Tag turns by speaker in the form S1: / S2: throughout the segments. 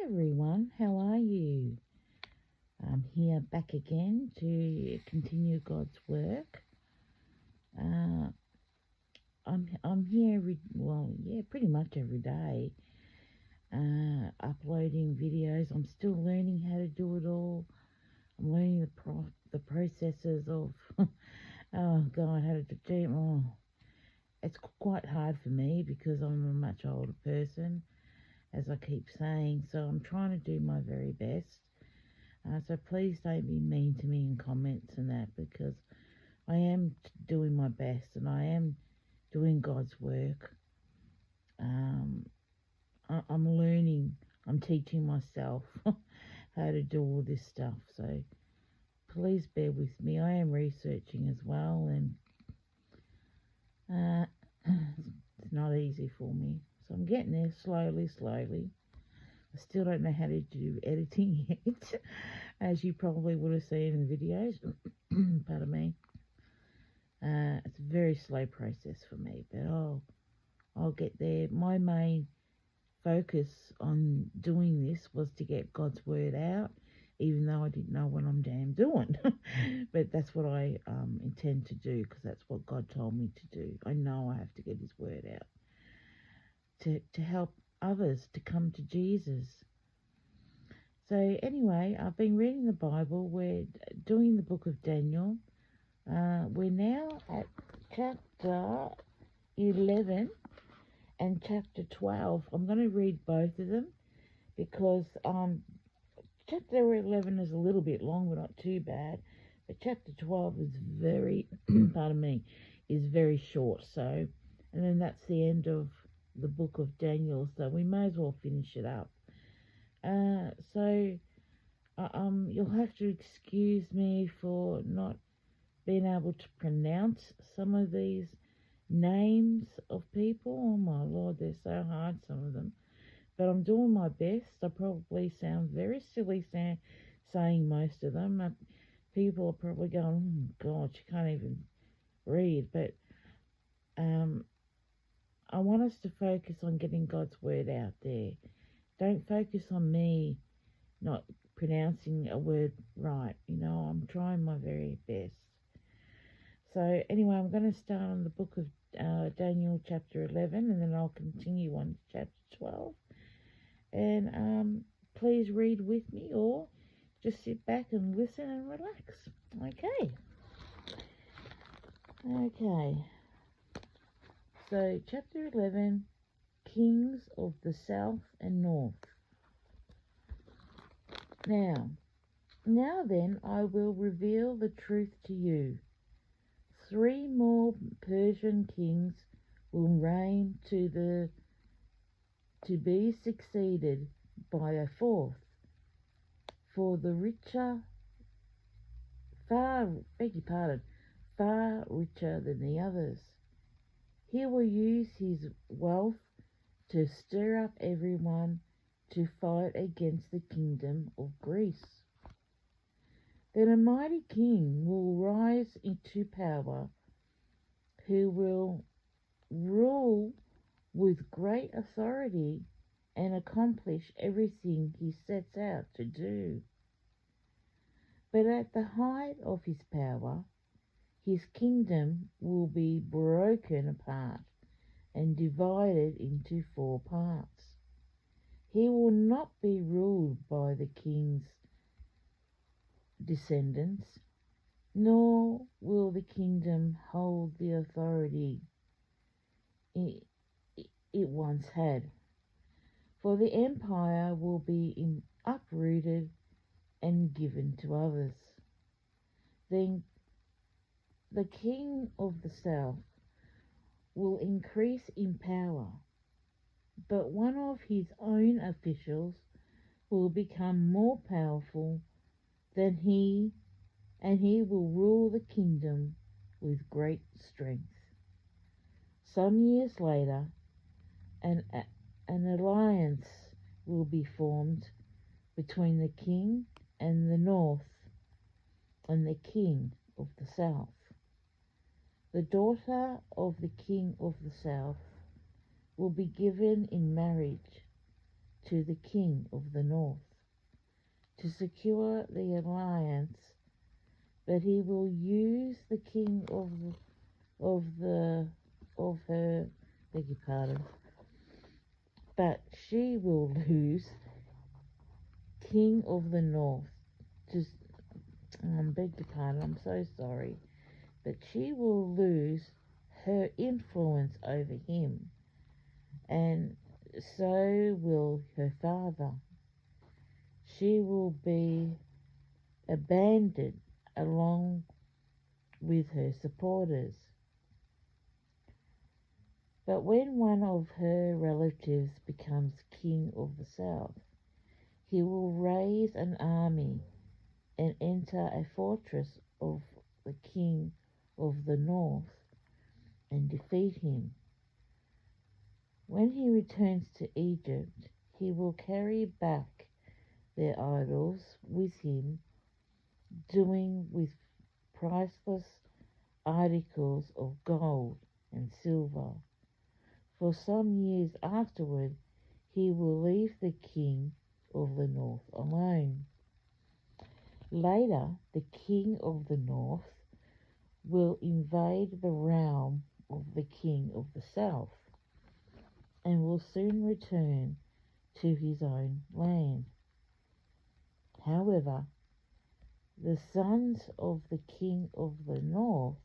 S1: everyone, how are you? I'm here back again to continue God's work. I'm here pretty much every day, uploading videos. I'm still learning how to do it all. I'm learning the processes of oh God, how to do. It's quite hard for me because I'm a much older person, as I keep saying. So I'm trying to do my very best. So please don't be mean to me in comments and that, because I am doing my best and I am doing God's work. I'm learning, I'm teaching myself how to do all this stuff. So please bear with me. I am researching as well, and it's not easy for me. So I'm getting there slowly. I still don't know how to do editing yet, as you probably would have seen in the videos. Pardon me. It's a very slow process for me, but I'll get there. My main focus on doing this was to get God's word out, even though I didn't know what I'm damn doing. But that's what I intend to do, because that's what God told me to do. I know I have to get his word out to help others to come to Jesus. So anyway, I've been reading the Bible. We're doing the book of Daniel. We're now at chapter 11 and chapter 12. I'm going to read both of them because chapter 11 is a little bit long, but not too bad. But chapter 12 is very, pardon me, is very short. So, and then that's the end of the book of Daniel. So we may as well finish it up. You'll have to excuse me for not being able to pronounce some of these names of people. Oh my Lord, they're so hard, some of them. But I'm doing my best. I probably sound very silly saying most of them. People are probably going, oh God, she can't even read. But I want us to focus on getting God's word out there. Don't focus on me not pronouncing a word right. I'm trying my very best. So anyway, I'm going to start on the book of Daniel chapter 11, and then I'll continue on to chapter 12. And please read with me, or just sit back and listen and relax. Okay. So chapter 11, Kings of the South and North. Now then, I will reveal the truth to you. 3 more Persian kings will reign to be succeeded by a 4th, for the richer, far richer than the others. He will use his wealth to stir up everyone to fight against the kingdom of Greece. Then a mighty king will rise into power, who will rule with great authority and accomplish everything he sets out to do. But at the height of his power, his kingdom will be broken apart and divided into 4 parts. He will not be ruled by the king's descendants, nor will the kingdom hold the authority it once had, for the empire will be uprooted and given to others. Then the king of the south will increase in power, but one of his own officials will become more powerful than he, and he will rule the kingdom with great strength. Some years later, an alliance will be formed between the king and the north and the king of the south. The daughter of the king of the south will be given in marriage to the king of the north to secure the alliance, but he will use the king of the of her, beg your pardon, but she will lose king of the north to beg your pardon, I'm so sorry, but she will lose her influence over him, and so will her father. She will be abandoned along with her supporters. But when one of her relatives becomes king of the south, he will raise an army and enter a fortress of the king of the north and defeat him. When he returns to Egypt, he will carry back their idols with him, doing with priceless articles of gold and silver. For some years afterward, he will leave the king of the north alone. Later, the king of the north will invade the realm of the king of the south and will soon return to his own land. However, the sons of the king of the north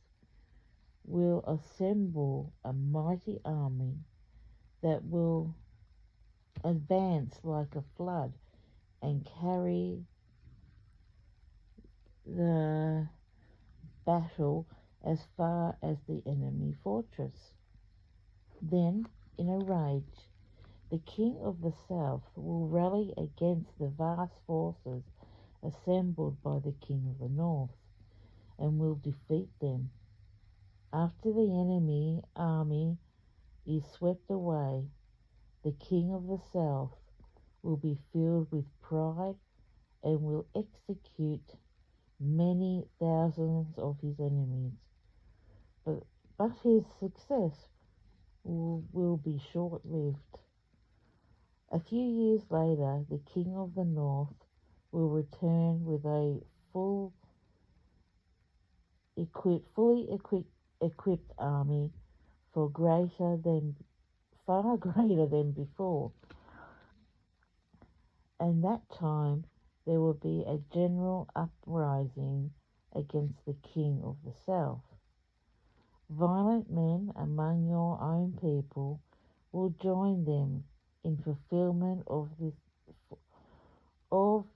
S1: will assemble a mighty army that will advance like a flood and carry the battle as far as the enemy fortress. Then, in a rage, the king of the south will rally against the vast forces assembled by the king of the north and will defeat them. After the enemy army is swept away, the king of the south will be filled with pride and will execute many thousands of his enemies. But his success will be short-lived. A few years later, the king of the north will return with a fully equipped army far greater than before. And that time there will be a general uprising against the king of the south. Violent men among your own people will join them in fulfillment of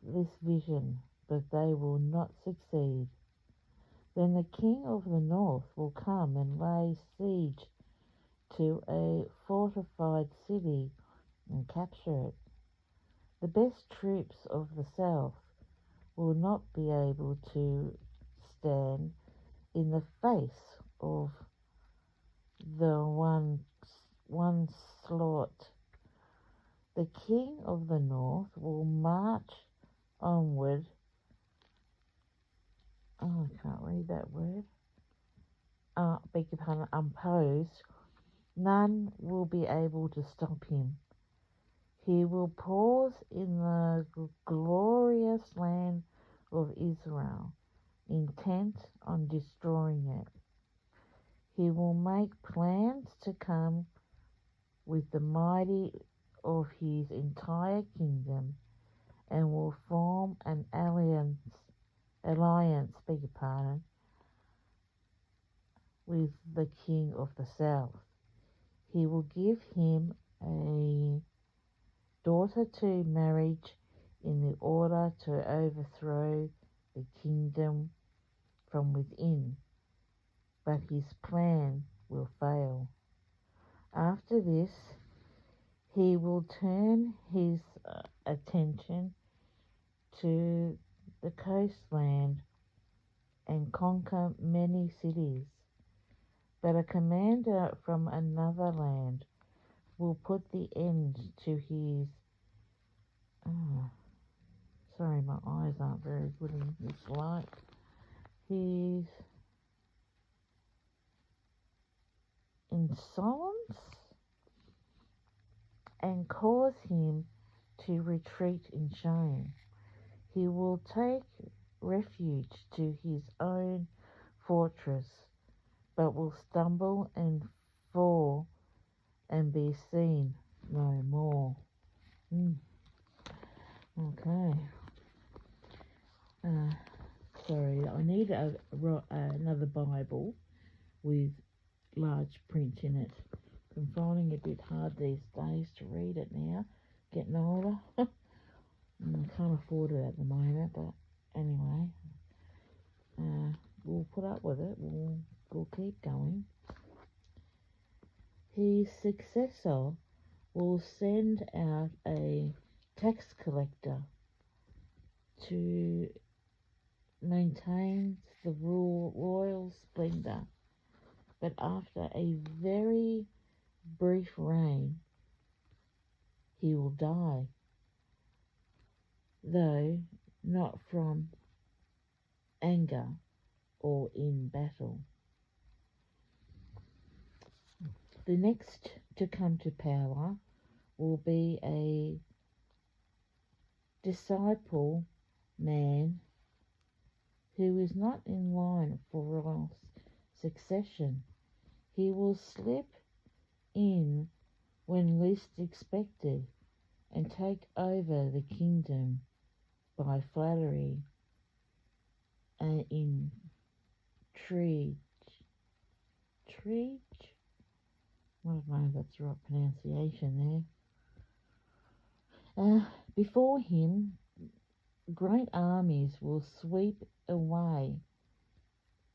S1: this vision, but they will not succeed. Then the king of the north will come and lay siege to a fortified city and capture it. The best troops of the south will not be able to stand in the face of the onslaught. The king of the north will march onward. Oh, I can't read that word. Beg your pardon, unopposed. None will be able to stop him. He will pause in the glorious land of Israel, intent on destroying it. He will make plans to come with the mighty of his entire kingdom and will form an alliance, beg your pardon, with the king of the south. He will give him a daughter to marriage in order to overthrow the kingdom from within, but his plan will fail. After this, he will turn his attention to the coastland and conquer many cities. But a commander from another land will put the end to his... sorry, my eyes aren't very good in this light. His insolence and cause him to retreat in shame. He will take refuge to his own fortress, but will stumble and fall and be seen no more. Okay. Sorry, I need another Bible with large print in it. I'm finding it a bit hard these days to read it now, getting older. I can't afford it at the moment, but anyway, we'll put up with it. We'll keep going. His successor will send out a tax collector to maintain the royal splendour, but after a very brief reign, he will die, though not from anger or in battle. The next to come to power will be a disciple man who is not in line for royal succession. He will slip in when least expected and take over the kingdom by flattery and intrigue. I don't know if that's the right pronunciation there. Before him, great armies will sweep away,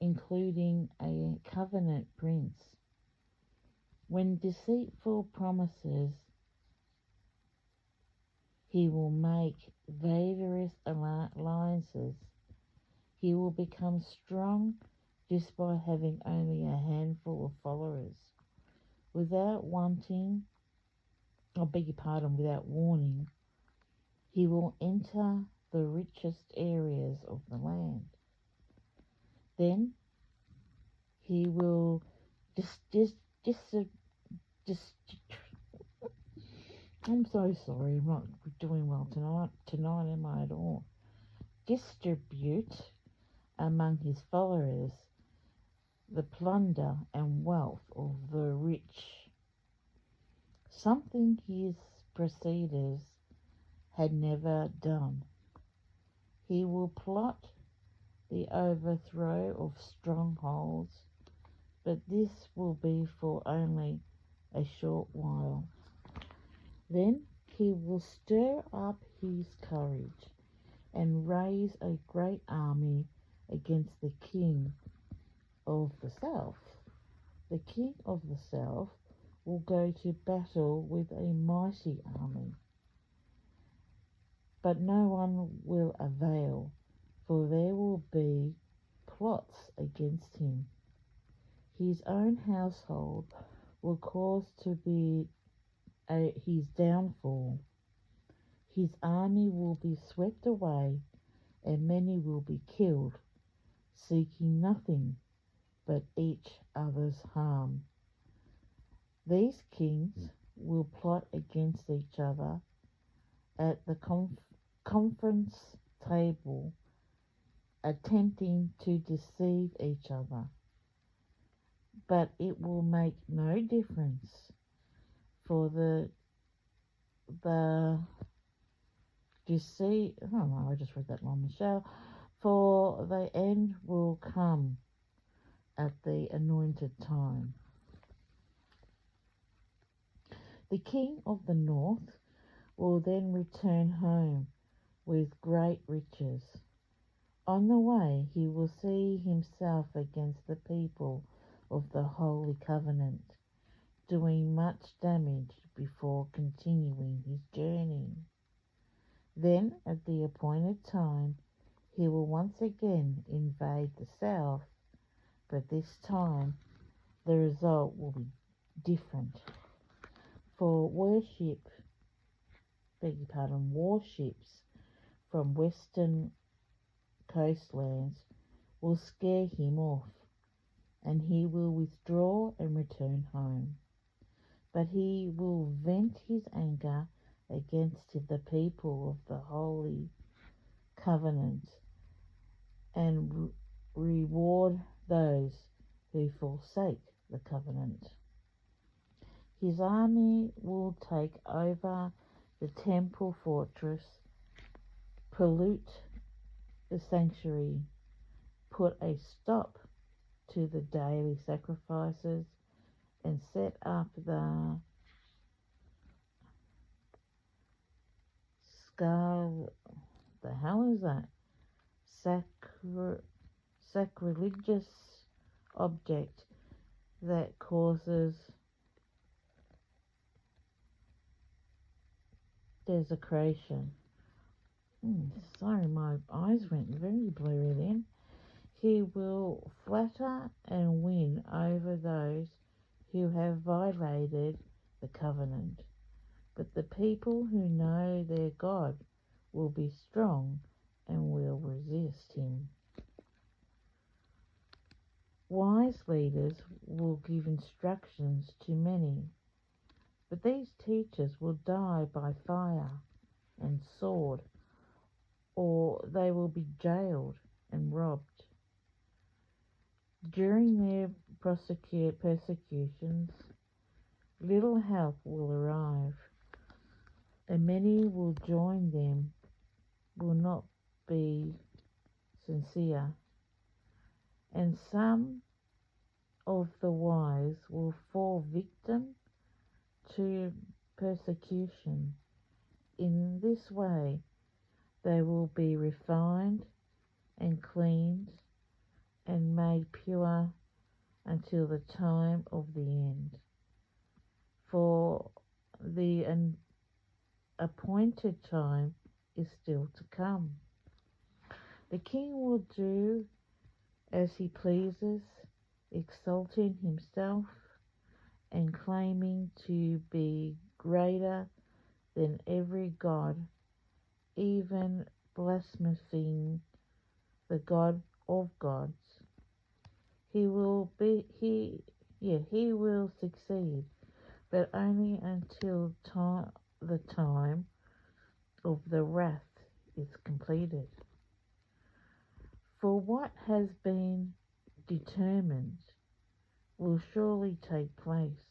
S1: including a covenant prince. When deceitful promises, he will make various alliances. He will become strong just by having only a handful of followers. Without warning, he will enter the richest areas of the land. Then he will I'm so sorry, I'm not doing well tonight am I at all? Distribute among his followers the plunder and wealth of the rich, something his preceders had never done. He will plot the overthrow of strongholds, but this will be for only a short while. Then he will stir up his courage and raise a great army against the king of the south. The king of the south will go to battle with a mighty army, but no one will avail, for there will be plots against him. His own household will cause to be his downfall. His army will be swept away, and many will be killed, seeking nothing but each other's harm. These kings will plot against each other at the conference table, attempting to deceive each other. But it will make no difference, for the deceit. Oh no, I just read that wrong, Michelle. For the end will come at the anointed time. The king of the north will then return home with great riches. On the way, he will see himself against the people of the Holy Covenant, doing much damage before continuing his journey. Then, at the appointed time, he will once again invade the south, but this time the result will be different. For warships from western coastlands will scare him off, and he will withdraw and return home. But he will vent his anger against the people of the Holy Covenant, and reward those who forsake the covenant. His army will take over the temple fortress, pollute the sanctuary, put a stop to the daily sacrifices, and set up the the hell is that? Sacrilegious object that causes desecration. Sorry, my eyes went very blurry then. He will flatter and win over those who have violated the covenant. But the people who know their God will be strong and will resist him. Wise leaders will give instructions to many, but these teachers will die by fire and sword, or they will be jailed and robbed. During their persecutions, little help will arrive, and many will join them, will not be sincere, and some of the wise will fall victim to persecution. In this way, they will be refined and cleaned and made pure until the time of the end. For the appointed time is still to come. The king will do as he pleases, exalting himself and claiming to be greater than every god, even blaspheming the God of gods. He will succeed, but only until the time of the wrath is completed. For what has been determined will surely take place.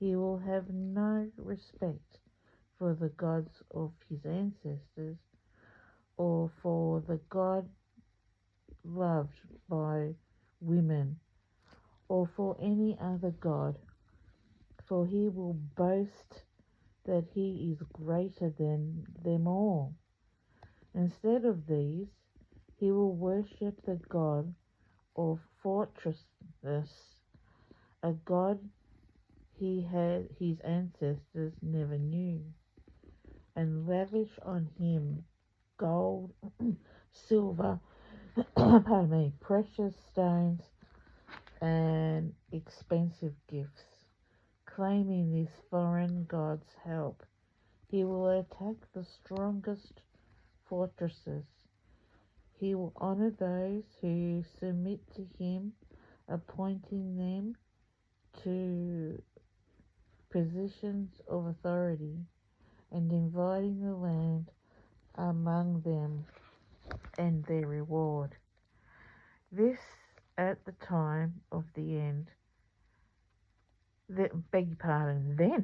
S1: He will have no respect for the gods of his ancestors, or for the God loved by women, or for any other god, for he will boast that he is greater than them all. Instead of these, he will worship the god of fortresses, a god his ancestors never knew, and lavish on him gold, silver, precious stones, and expensive gifts. Claiming this foreign god's help, he will attack the strongest fortresses. He will honor those who submit to him, appointing them to positions of authority and dividing the land among them and their reward. This at the time of the end. Then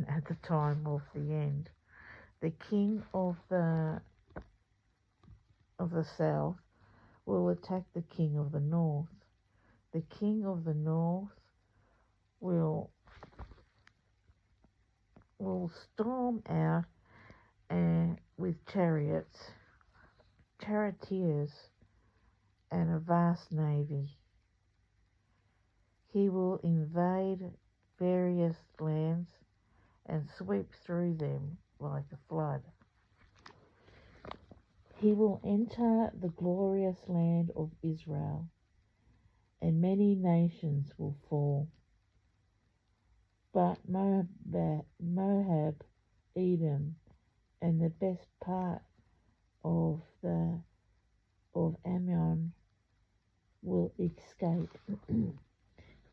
S1: at the time of the end, the king of the south will attack the king of the north. The king of the north will storm out with charioteers, and a vast navy. He will invade various lands and sweep through them like a flood. He will enter the glorious land of Israel, and many nations will fall. But Moab, Edom, and the best part of Ammon will escape.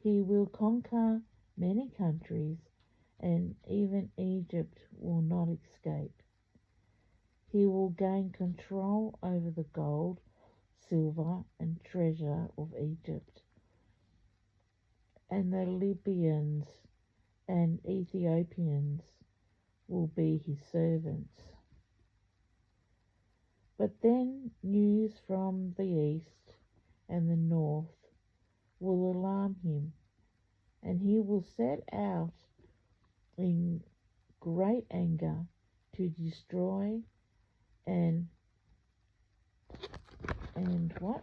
S1: He will conquer many countries and even Egypt will not escape. He will gain control over the gold, silver, and treasure of Egypt, and the Libyans and Ethiopians will be his servants. But then news from the east and the north will alarm him, and he will set out in great anger to destroy and what?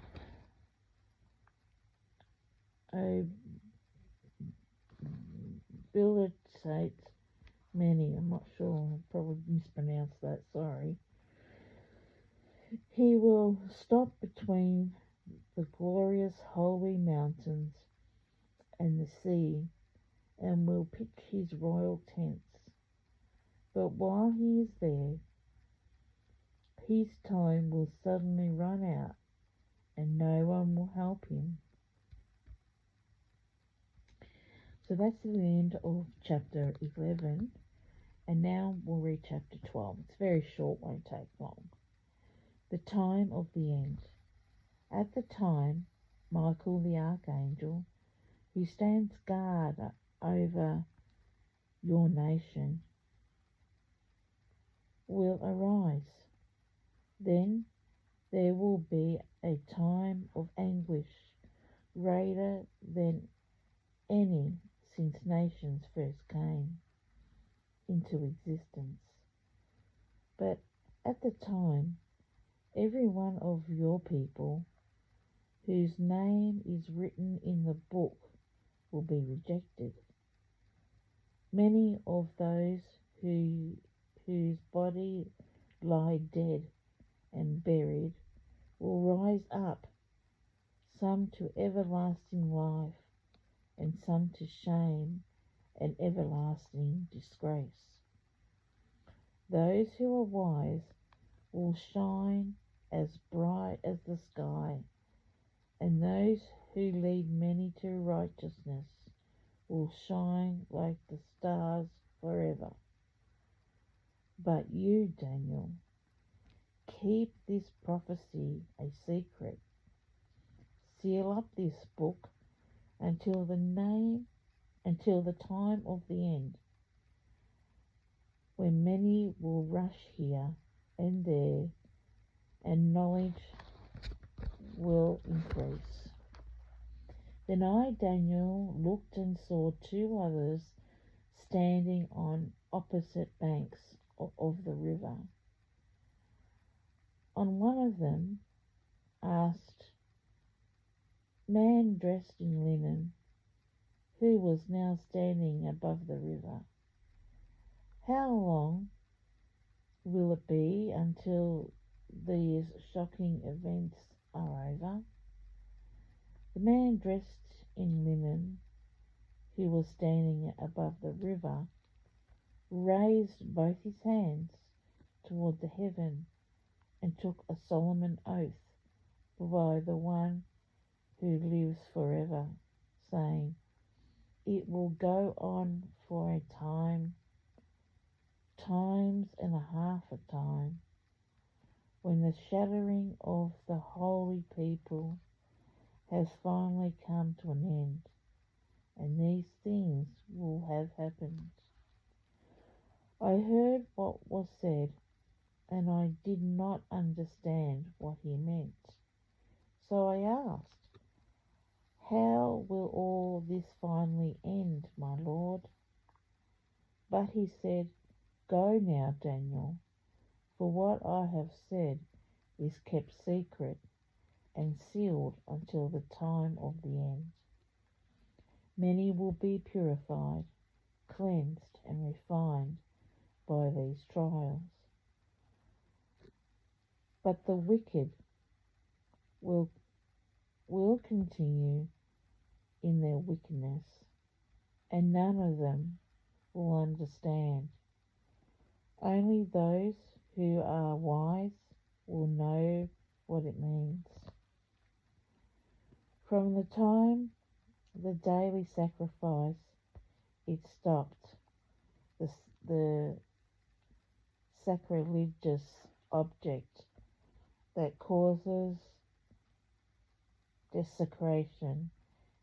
S1: Obliterate many. I'm not sure. I probably mispronounced that. Sorry. He will stop between the glorious holy mountains and the sea, and will pitch his royal tents. But while he is there, his time will suddenly run out, and no one will help him. So that's the end of chapter 11, and now we'll read chapter 12. It's very short, won't take long. The time of the end. At the time, Michael the archangel, who stands guard over your nation, will arise. Then there will be a time of anguish greater than any since nations first came into existence. But at the time, every one of your people whose name is written in the book will be rejected. Many of those whose body lie dead and buried will rise up, some to everlasting life, and some to shame and everlasting disgrace. Those who are wise will shine as bright as the sky, and those who lead many to righteousness will shine like the stars forever. But you, Daniel, keep this prophecy a secret. Seal up this book until the time of the end, when many will rush here and there, and knowledge will increase. Then I, Daniel, looked and saw two others standing on opposite banks of the river. On one of them asked, man dressed in linen, who was now standing above the river, how long will it be until these shocking events are over? The man dressed in linen, who was standing above the river, raised both his hands toward the heaven and took a solemn oath by the one who lives forever, saying, it will go on for a time, times and a half a time, when the shattering of the holy people has finally come to an end, and these things will have happened. I heard what was said, and I did not understand what he meant. So I asked, how will all this finally end, my Lord? But he said, go now, Daniel, for what I have said is kept secret and sealed until the time of the end. Many will be purified, cleansed, and refined by these trials. But the wicked will continue in their wickedness, and none of them will understand. Only those who are wise will know what it means. From the time the daily sacrifice it stopped the sacrilegious object that causes desecration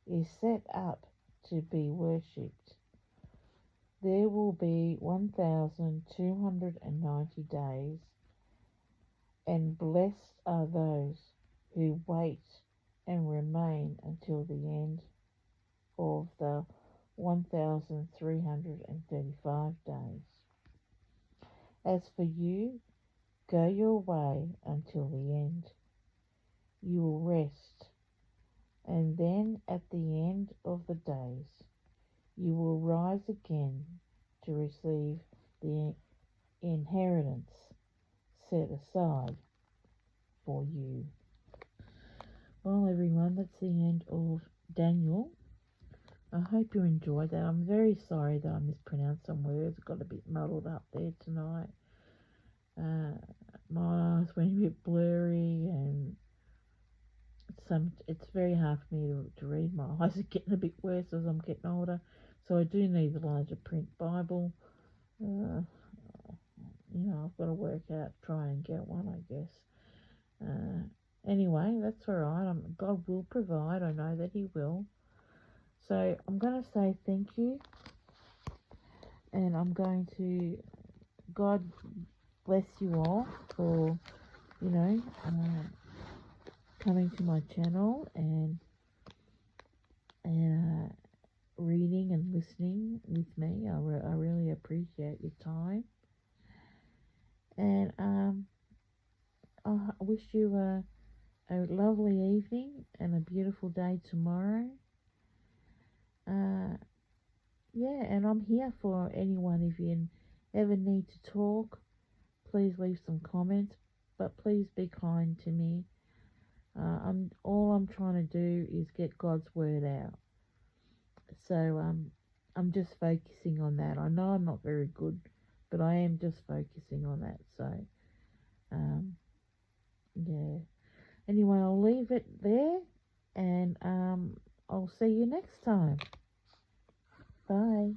S1: is set up to be worshipped. There will be 1,290 days, and blessed are those who wait and remain until the end of the 1,335 days. As for you, go your way until the end. You will rest, and then at the end of the days, you will rise again to receive the inheritance set aside for you. Well, everyone, that's the end of Daniel. I hope you enjoyed that. I'm very sorry that I mispronounced some words. Got a bit muddled up there tonight. My eyes went a bit blurry, and it's very hard for me to read. My eyes are getting a bit worse as I'm getting older, so I do need a larger print Bible. I've got to work out, try and get one, I guess. Anyway, that's all right. God will provide. I know that He will. So I'm going to say thank you, and I'm going to, God bless you all for, coming to my channel and reading and listening with me. I really appreciate your time, and I wish you a lovely evening and a beautiful day tomorrow. And I'm here for anyone. If you ever need to talk, please leave some comments, but please be kind to me. All I'm trying to do is get God's word out. So I'm just focusing on that. I know I'm not very good, but I am just focusing on that. So yeah. Anyway, I'll leave it there, and I'll see you next time. Bye.